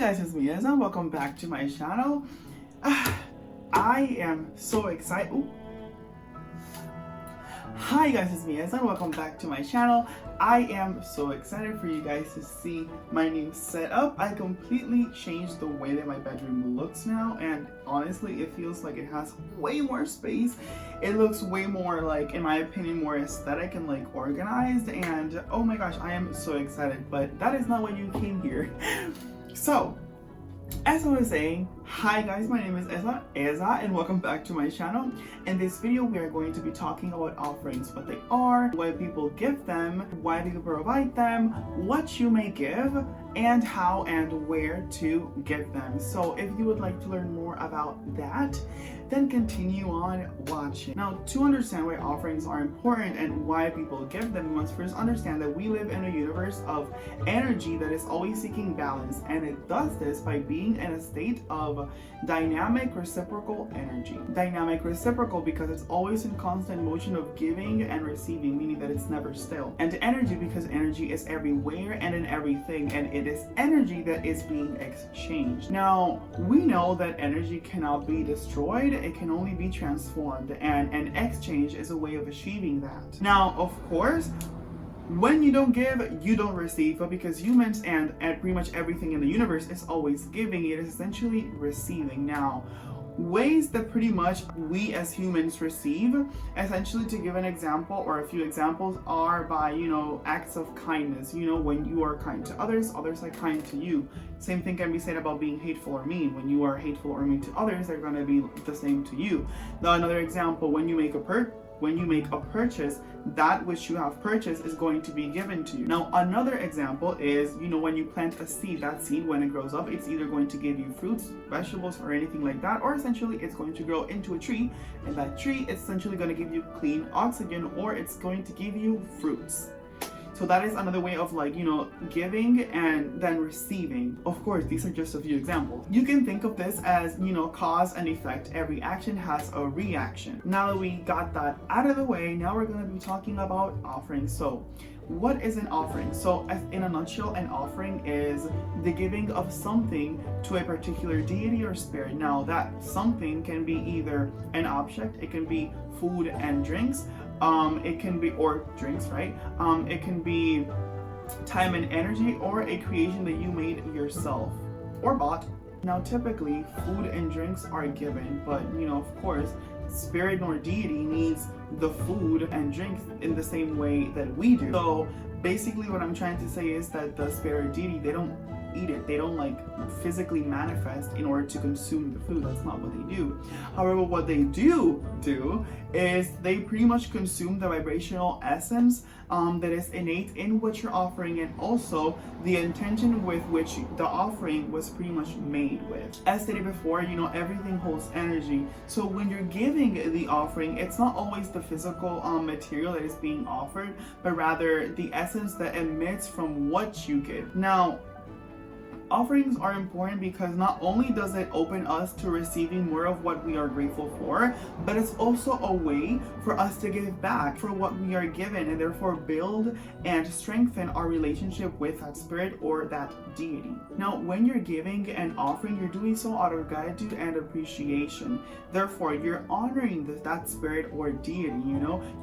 guys, it's me and welcome back to my channel. I am so excited. Hi guys, it's me and welcome back to my channel. I am so excited for you guys to see my new setup. I completely changed the way that my bedroom looks now, and honestly it feels like it has way more space. It looks way more, like, in my opinion, more aesthetic and like organized, and oh my gosh, I am so excited. But that is not why you came here. So, as I was saying, hi guys, my name is Eza, and welcome back to my channel. In this video, we are going to be talking about offerings, what they are, why people give them, why people provide them, what you may give, and how and where to get them. So if you would like to learn more about that, then continue on watching. Now, to understand why offerings are important and why people give them, we must first understand that we live in a universe of energy that is always seeking balance, and it does this by being in a state of dynamic reciprocal energy. Dynamic reciprocal because it's always in constant motion of giving and receiving, meaning that it's never still. And energy because energy is everywhere and in everything, and it is energy that is being exchanged. Now, we know that energy cannot be destroyed, it can only be transformed, and an exchange is a way of achieving that. Now, of course, when you don't give, you don't receive, but because humans and pretty much everything in the universe is always giving, it is essentially receiving. Now, ways that pretty much we as humans receive, essentially, to give an example or a few examples, are by, acts of kindness. When you are kind to others, others are kind to you. Same thing can be said about being hateful or mean. When you are hateful or mean to others, they're going to be the same to you. Now, another example, when you make a purchase, that which you have purchased is going to be given to you. Now, another example is, when you plant a seed, that seed, when it grows up, it's either going to give you fruits, vegetables, or anything like that, or essentially it's going to grow into a tree, and that tree is essentially going to give you clean oxygen, or it's going to give you fruits. So that is another way of, giving and then receiving. Of course, these are just a few examples. You can think of this as, cause and effect. Every action has a reaction. Now that we got that out of the way, now we're going to be talking about offerings. So, what is an offering? So, in a nutshell, an offering is the giving of something to a particular deity or spirit. Now, that something can be either an object, it can be food and drinks, it can be, or drinks, right? It can be time and energy, or a creation that you made yourself or bought. Now, typically, food and drinks are given, but of course, spirit nor deity needs the food and drinks in the same way that we do. So basically what I'm trying to say is that the spirit deity, they don't eat it, they don't physically manifest in order to consume the food. That's not what they do. However, what they do is they pretty much consume the vibrational essence that is innate in what you're offering, and also the intention with which the offering was pretty much made with. As stated before, everything holds energy. So when you're giving the offering, it's not always the physical material that is being offered, but rather the essence that emits from what you give. Now, offerings are important because not only does it open us to receiving more of what we are grateful for, but it's also a way for us to give back for what we are given, and therefore build and strengthen our relationship with that spirit or that deity. Now, when you're giving an offering, you're doing so out of gratitude and appreciation. Therefore, you're honoring that spirit or deity,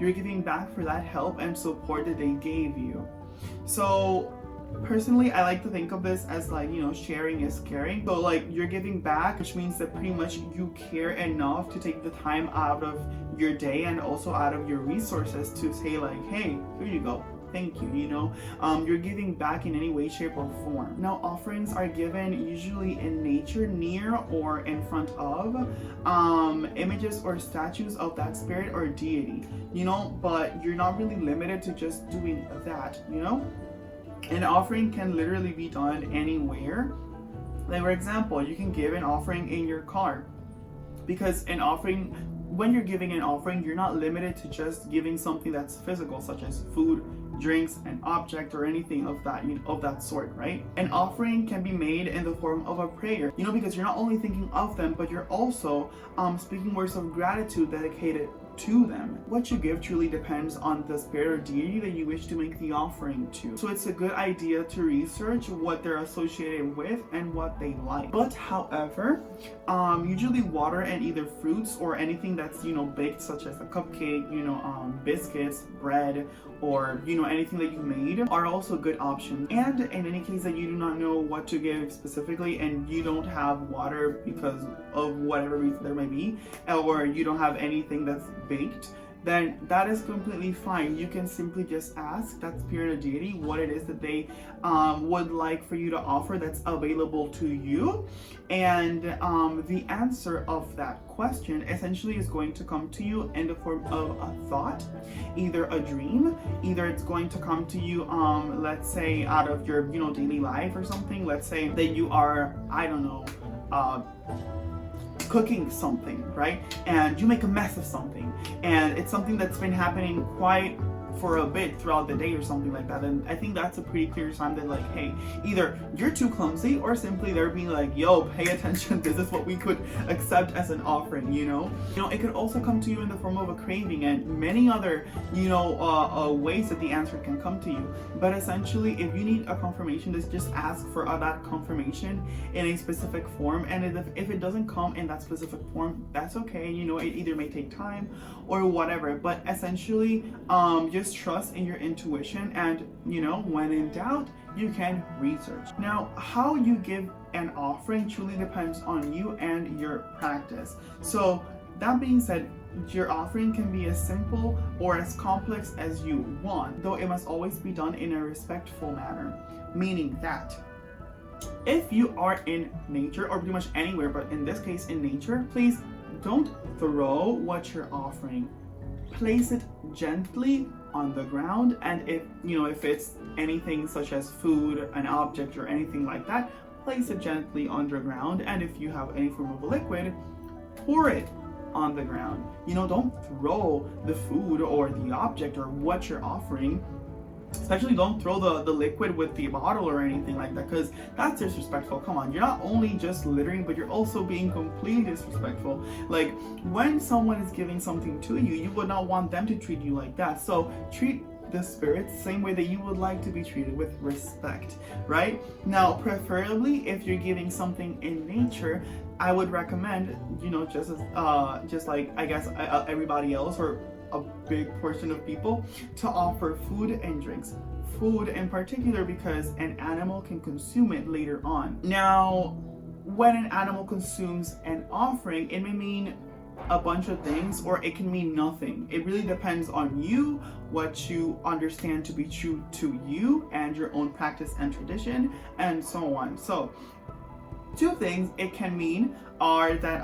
you're giving back for that help and support that they gave you. So, personally, I like to think of this as sharing is caring. So you're giving back, which means that pretty much you care enough to take the time out of your day and also out of your resources to say hey, here you go, thank you. You're giving back in any way, shape, or form. Now, offerings are given usually in nature, near or in front of images or statues of that spirit or deity, but you're not really limited to just doing that. An offering can literally be done anywhere. For example, you can give an offering in your car, because when you're giving an offering, you're not limited to just giving something that's physical, such as food, drinks, an object, or anything of that sort, right? An offering can be made in the form of a prayer, because you're not only thinking of them, but you're also speaking words of gratitude dedicated to them. What you give truly depends on the spirit or deity that you wish to make the offering to. So it's a good idea to research what they're associated with and what they like. But however, usually water and either fruits or anything that's, you know, baked, such as a cupcake, you know, biscuits, bread, or, you know, anything that you made are also good options. And in any case that you do not know what to give specifically and you don't have water because of whatever reason there may be, or you don't have anything that's baked, then that is completely fine. You can simply just ask that spirit or deity what it is that they would like for you to offer that's available to you, and the answer of that question essentially is going to come to you in the form of a thought, either a dream, either it's going to come to you let's say out of your, you know, daily life or something. Let's say that you are, I don't know, cooking something, right? And you make a mess of something, and it's something that's been happening quite for a bit throughout the day or something like that. And I think that's a pretty clear sign that, like, hey, either you're too clumsy or simply they're being like, yo, pay attention, this is what we could accept as an offering, you know? It could also come to you in the form of a craving and many other, you know, ways that the answer can come to you. But essentially, if you need a confirmation, just ask for that confirmation in a specific form. And if it doesn't come in that specific form, that's okay. You know, it either may take time or whatever. But essentially, just trust in your intuition, and, you know, when in doubt, you can research. Now, how you give an offering truly depends on you and your practice. So that being said, your offering can be as simple or as complex as you want, though it must always be done in a respectful manner, meaning that if you are in nature, or pretty much anywhere, but in this case in nature, please don't throw what you're offering. Place it gently on the ground, and if it's anything such as food, an object, or anything like that, place it gently underground. And if you have any form of a liquid, pour it on the ground. Don't throw the food or the object or what you're offering. Especially don't throw the liquid with the bottle or anything like that, because that's disrespectful. Come on, you're not only just littering, but you're also being completely disrespectful. Like, when someone is giving something to you, you would not want them to treat you like that. So treat the spirits the same way that you would like to be treated, with respect, right? Now, preferably if you're giving something in nature, I would recommend, just like I guess everybody else, or a big portion of people, to offer food and drinks. Food in particular, because an animal can consume it later on. Now, when an animal consumes an offering, it may mean a bunch of things, or it can mean nothing. It really depends on you, what you understand to be true to you and your own practice and tradition, and so on. So, two things it can mean are that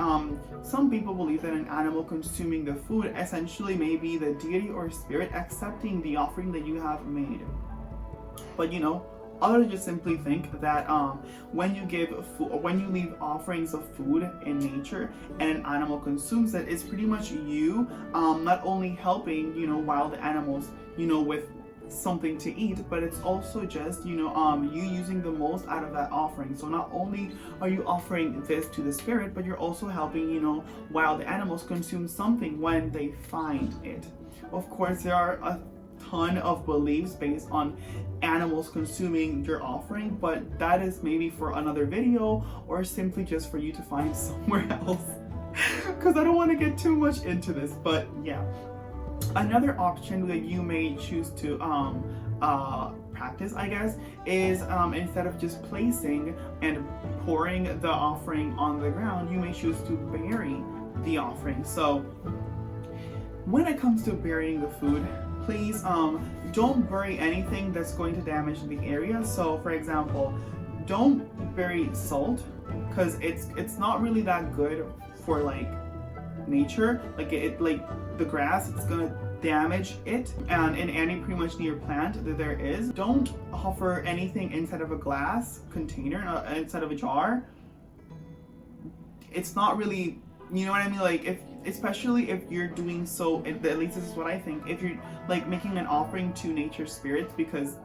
some people believe that an animal consuming the food essentially may be the deity or spirit accepting the offering that you have made. But others just simply think that when you give food, or when you leave offerings of food in nature and an animal consumes it, it's pretty much you not only helping wild animals with something to eat, but it's also just you using the most out of that offering. So not only are you offering this to the spirit, but you're also helping wild animals consume something when they find it. Of course, there are a ton of beliefs based on animals consuming your offering, but that is maybe for another video, or simply just for you to find somewhere else, because I don't want to get too much into this. But yeah, another option that you may choose to practice, I guess, is instead of just placing and pouring the offering on the ground, you may choose to bury the offering. So when it comes to burying the food, please don't bury anything that's going to damage the area. So for example, don't bury salt, because it's not really that good for like nature. Like the grass, it's gonna damage it, and in any pretty much near plant that there is. Don't offer anything inside of a glass container, inside of a jar. It's not really, you know what I mean? Like, especially if you're doing so, at least this is what I think, if you're like making an offering to nature spirits, because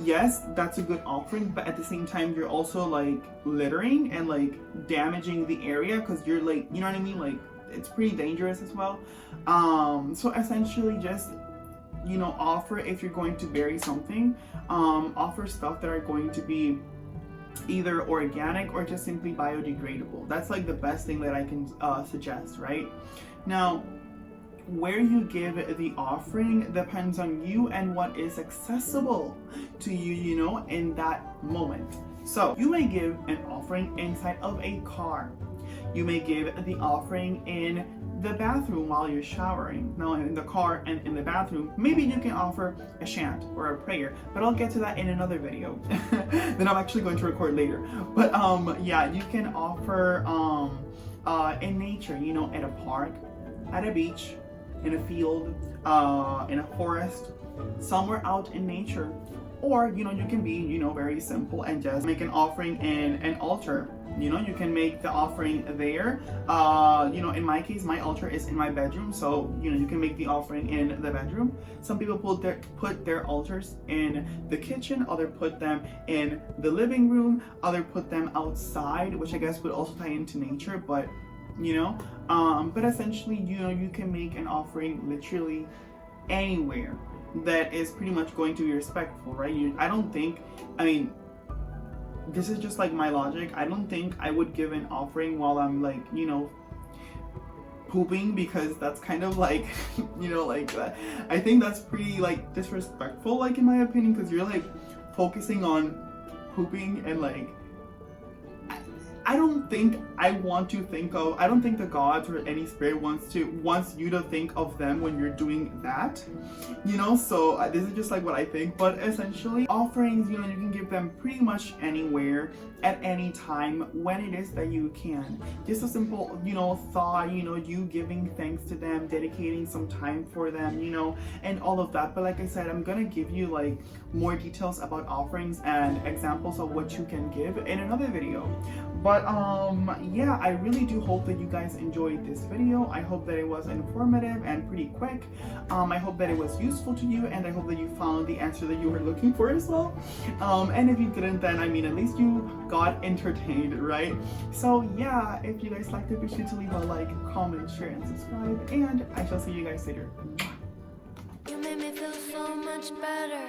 yes, that's a good offering, but at the same time you're also like littering and like damaging the area, because you're like, you know what I mean, like it's pretty dangerous as well. So essentially just, you know, offer, if you're going to bury something, offer stuff that are going to be either organic or just simply biodegradable. That's like the best thing that I can suggest, right? Now, where you give the offering depends on you and what is accessible to you, you know, in that moment. So you may give an offering inside of a car. You may give the offering in the bathroom while you're showering. Now, in the car and in the bathroom, maybe you can offer a chant or a prayer, but I'll get to that in another video that I'm actually going to record later. But yeah, you can offer in nature, you know, at a park, at a beach, in a field, in a forest, somewhere out in nature. Or, you know, you can be, you know, very simple and just make an offering in an altar. You know, you can make the offering there. You know, in my case, my altar is in my bedroom, so, you know, you can make the offering in the bedroom. Some people put their altars in the kitchen, other put them in the living room, other put them outside, which I guess would also tie into nature, but, you know, but essentially, you know, you can make an offering literally anywhere that is pretty much going to be respectful, right? I don't think, I mean, this is just like my logic. I don't think I would give an offering while I'm like, you know, pooping, because that's kind of like, you know, like that. I think that's pretty like disrespectful, like in my opinion, because you're like focusing on pooping and like, I don't think the gods or any spirit wants you to think of them when you're doing that, you know. So this is just like what I think. But essentially, offerings, you know, you can give them pretty much anywhere at any time when it is that you can. Just a simple, you know, thought, you know, you giving thanks to them, dedicating some time for them, you know, and all of that. But like I said, I'm gonna give you like more details about offerings and examples of what you can give in another video. But yeah, I really do hope that you guys enjoyed this video. I hope that it was informative and pretty quick. I hope that it was useful to you, and I hope that you found the answer that you were looking for as well. And if you didn't, then I mean, at least you got entertained, right? So yeah, if you guys liked it, be sure to leave a like, comment, share, and subscribe, and I shall see you guys later. You made me feel so much better.